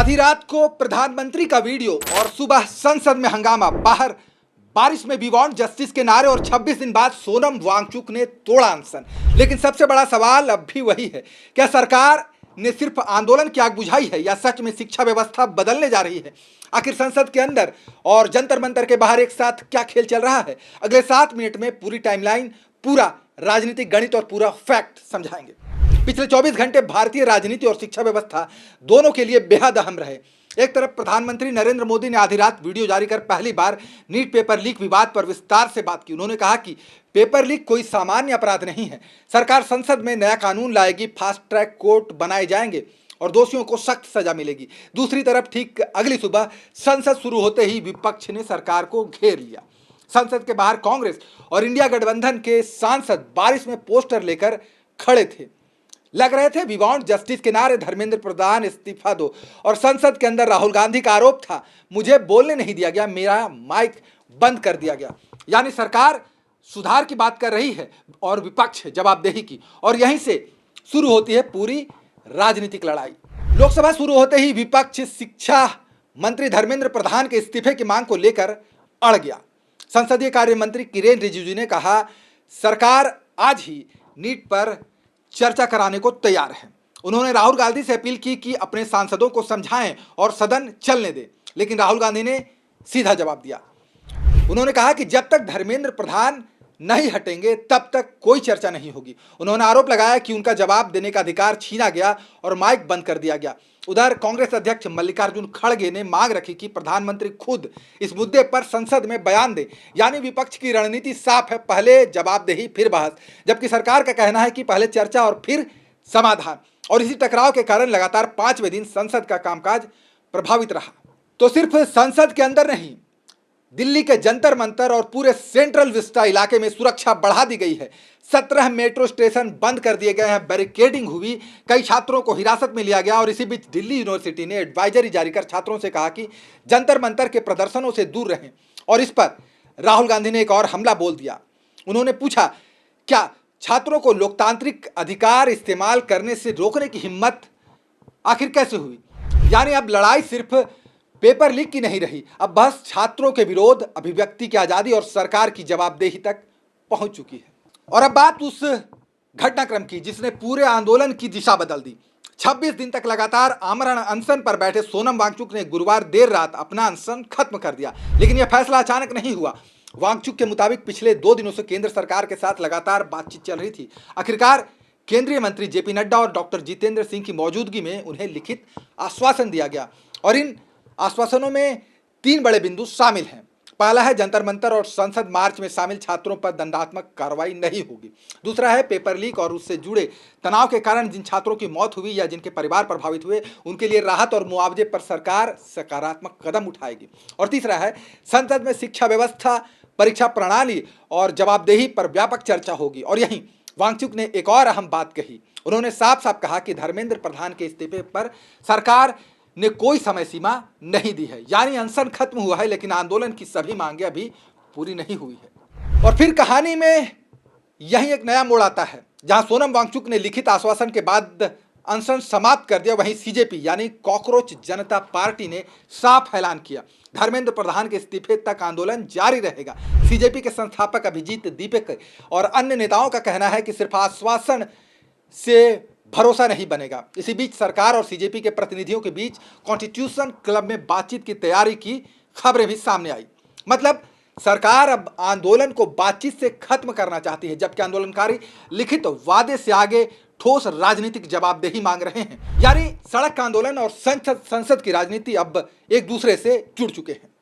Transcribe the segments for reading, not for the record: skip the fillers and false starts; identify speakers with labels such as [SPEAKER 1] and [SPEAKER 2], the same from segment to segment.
[SPEAKER 1] आधी रात को प्रधानमंत्री का वीडियो और सुबह संसद में हंगामा, बाहर बारिश में वी वांट जस्टिस के नारे और 26 दिन बाद सोनम वांगचुक ने तोड़ा अनशन। लेकिन सबसे बड़ा सवाल अब भी वही है, क्या सरकार ने सिर्फ आंदोलन की आग बुझाई है या सच में शिक्षा व्यवस्था बदलने जा रही है? आखिर संसद के अंदर और जंतर मंतर के बाहर एक साथ क्या खेल चल रहा है? अगले 7 मिनट में पूरी टाइमलाइन, पूरा राजनीतिक गणित और पूरा फैक्ट समझाएंगे। पिछले 24 घंटे भारतीय राजनीति और शिक्षा व्यवस्था दोनों के लिए बेहद अहम रहे। एक तरफ प्रधानमंत्री नरेंद्र मोदी ने आधी रात वीडियो जारी कर पहली बार नीट पेपर लीक विवाद पर विस्तार से बात की। उन्होंने कहा कि पेपर लीक कोई सामान्य अपराध नहीं है, सरकार संसद में नया कानून लाएगी, फास्ट ट्रैक कोर्ट बनाए जाएंगे और दोषियों को सख्त सजा मिलेगी। दूसरी तरफ ठीक अगली सुबह संसद शुरू होते ही विपक्ष ने सरकार को घेर लिया। संसद के बाहर कांग्रेस और इंडिया गठबंधन के सांसद बारिश में पोस्टर लेकर खड़े थे, लग रहे थे वी वांट जस्टिस के नारे, धर्मेंद्र प्रधान इस्तीफा दो। और संसद के अंदर राहुल गांधी का आरोप था, मुझे बोलने नहीं दिया गया, मेरा माइक बंद कर दिया गया। यानी सरकार सुधार की बात कर रही है और विपक्ष जवाबदेही की, और यहीं से शुरू होती है पूरी राजनीतिक लड़ाई। लोकसभा शुरू होते ही विपक्ष शिक्षा मंत्री धर्मेंद्र प्रधान के इस्तीफे की मांग को लेकर अड़ गया। संसदीय कार्य मंत्री किरेन रिजिजू ने कहा, सरकार आज ही नीट पर चर्चा कराने को तैयार है। उन्होंने राहुल गांधी से अपील की कि अपने सांसदों को समझाएं और सदन चलने दें, लेकिन राहुल गांधी ने सीधा जवाब दिया। उन्होंने कहा कि जब तक धर्मेंद्र प्रधान नहीं हटेंगे तब तक कोई चर्चा नहीं होगी। उन्होंने आरोप लगाया कि उनका जवाब देने का अधिकार छीना गया और माइक बंद कर दिया गया। उधर कांग्रेस अध्यक्ष मल्लिकार्जुन खड़गे ने मांग रखी कि प्रधानमंत्री खुद इस मुद्दे पर संसद में बयान दे। यानी विपक्ष की रणनीति साफ है, पहले जवाबदेही फिर बहस, जबकि सरकार का कहना है कि पहले चर्चा और फिर समाधान। और इसी टकराव के कारण लगातार 5वें दिन संसद का कामकाज प्रभावित रहा। तो सिर्फ संसद के अंदर नहीं, दिल्ली के जंतर मंतर और पूरे सेंट्रल विस्टा इलाके में सुरक्षा बढ़ा दी गई है। 17 मेट्रो स्टेशन बंद कर दिए गए हैं, बैरिकेडिंग हुई, कई छात्रों को हिरासत में लिया गया। और इसी बीच दिल्ली यूनिवर्सिटी ने एडवाइजरी जारी कर छात्रों से कहा कि जंतर मंतर के प्रदर्शनों से दूर रहें। और इस पर राहुल गांधी ने एक और हमला बोल दिया। उन्होंने पूछा, क्या छात्रों को लोकतांत्रिक अधिकार इस्तेमाल करने से रोकने की हिम्मत आखिर कैसे हुई? यानी अब लड़ाई सिर्फ पेपर लीक की नहीं रही, अब बस छात्रों के विरोध, अभिव्यक्ति की आजादी और सरकार की जवाबदेही तक पहुंच चुकी है। और अब बात उस घटनाक्रम की जिसने पूरे आंदोलन की दिशा बदल दी। 26 दिन तक लगातार आमरण अनशन पर बैठे सोनम वांगचुक ने गुरुवार देर रात अपना अनशन खत्म कर दिया। लेकिन यह फैसला अचानक नहीं हुआ। वांगचुक के मुताबिक पिछले 2 दिनों से केंद्र सरकार के साथ लगातार बातचीत चल रही थी। आखिरकार केंद्रीय मंत्री जेपी नड्डा और डॉक्टर जितेंद्र सिंह की मौजूदगी में उन्हें लिखित आश्वासन दिया गया। और इन आश्वासनों में 3 बड़े बिंदु शामिल हैं। पहला है, जंतर मंतर और संसद मार्च में शामिल छात्रों पर दंडात्मक कार्रवाई नहीं होगी। दूसरा है, पेपर लीक और उससे जुड़े तनाव के कारण जिन छात्रों की मौत हुई या जिनके परिवार प्रभावित हुए, उनके लिए राहत और मुआवजे पर सरकार सकारात्मक कदम उठाएगी। और तीसरा है, संसद में शिक्षा व्यवस्था, परीक्षा प्रणाली और जवाबदेही पर व्यापक चर्चा होगी। और यहीं वांगचुक ने एक और अहम बात कही। उन्होंने साफ साफ कहा कि धर्मेंद्र प्रधान के इस्तीफे पर सरकार ने कोई समय सीमा नहीं दी है। यानी अनशन खत्म हुआ है, लेकिन आंदोलन की सभी मांगें अभी पूरी नहीं हुई है। और फिर कहानी में यही एक नया मोड़ आता है। जहां सोनम वांगचुक ने लिखित आश्वासन के बाद अनशन समाप्त कर दिया, वहीं सीजेपी यानी कॉकरोच जनता पार्टी ने साफ ऐलान किया, धर्मेंद्र प्रधान के इस्तीफे तक आंदोलन जारी रहेगा। सीजेपी के संस्थापक अभिजीत दीपक और अन्य नेताओं का कहना है कि सिर्फ आश्वासन से भरोसा नहीं बनेगा। इसी बीच सरकार और सीजेपी के प्रतिनिधियों के बीच कॉन्स्टिट्यूशन क्लब में बातचीत की तैयारी की खबरें भी सामने आई। मतलब सरकार अब आंदोलन को बातचीत से खत्म करना चाहती है, जबकि आंदोलनकारी लिखित वादे से आगे ठोस राजनीतिक जवाबदेही मांग रहे हैं। यानी सड़क का आंदोलन और संसद की राजनीति अब एक दूसरे से जुड़ चुके हैं।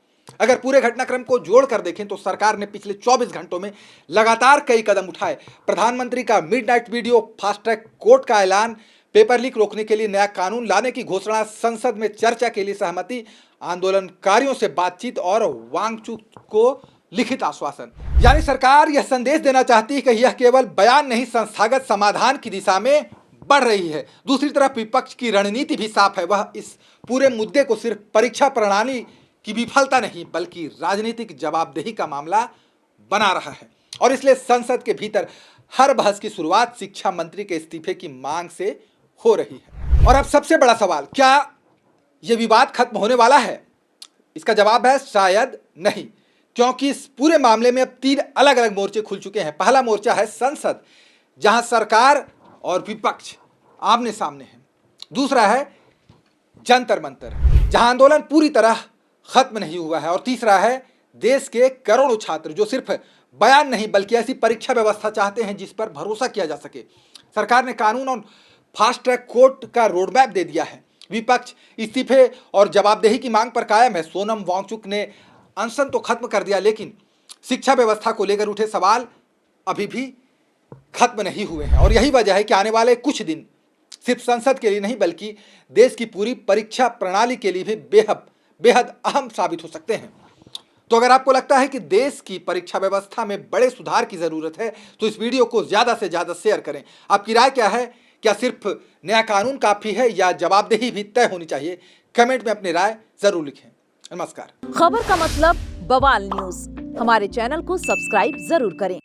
[SPEAKER 1] अगर पूरे घटनाक्रम को जोड़कर देखें तो सरकार ने पिछले 24 घंटों में लगातार कई कदम उठाए। प्रधानमंत्री का midnight video, fast track court का ऐलान, पेपर लीक रोकने के लिए नया कानून लाने की घोषणा, संसद में चर्चा के लिए सहमति, आंदोलनकारियों से बातचीत और वांगचुक को लिखित आश्वासन। यानी सरकार यह संदेश देना चाहती है कि यह केवल बयान नहीं, संस्थागत समाधान की दिशा में बढ़ रही है। दूसरी तरफ विपक्ष की रणनीति भी साफ है। वह इस पूरे मुद्दे को सिर्फ परीक्षा प्रणाली की विफलता नहीं, बल्कि राजनीतिक जवाबदेही का मामला बना रहा है। और इसलिए संसद के भीतर हर बहस की शुरुआत शिक्षा मंत्री के इस्तीफे की मांग से हो रही है। और अब सबसे बड़ा सवाल, क्या ये विवाद खत्म होने वाला है? इसका जवाब है शायद नहीं, क्योंकि इस पूरे मामले में अब 3 अलग अलग मोर्चे खुल चुके हैं। पहला मोर्चा है संसद, जहां सरकार और विपक्ष आमने सामने हैं। दूसरा है जंतर मंतर, जहां आंदोलन पूरी तरह खत्म नहीं हुआ है। और तीसरा है देश के करोड़ों छात्र जो सिर्फ बयान नहीं बल्कि ऐसी परीक्षा व्यवस्था चाहते हैं जिस पर भरोसा किया जा सके। सरकार ने कानून और फास्ट ट्रैक कोर्ट का रोडमैप दे दिया है। विपक्ष इस्तीफे और जवाबदेही की मांग पर कायम है। सोनम वांगचुक ने अनशन तो खत्म कर दिया, लेकिन शिक्षा व्यवस्था को लेकर उठे सवाल अभी भी खत्म नहीं हुए हैं। और यही वजह है कि आने वाले कुछ दिन सिर्फ संसद के लिए नहीं बल्कि देश की पूरी परीक्षा प्रणाली के लिए भी बेहद अहम साबित हो सकते हैं। तो अगर आपको लगता है कि देश की परीक्षा व्यवस्था में बड़े सुधार की जरूरत है तो इस वीडियो को ज्यादा से ज्यादा शेयर करें। आपकी राय क्या है? क्या सिर्फ नया कानून काफी है या जवाबदेही भी तय होनी चाहिए? कमेंट में अपनी राय जरूर लिखें। नमस्कार।
[SPEAKER 2] खबर का मतलब बवाल न्यूज। हमारे चैनल को सब्सक्राइब जरूर करें।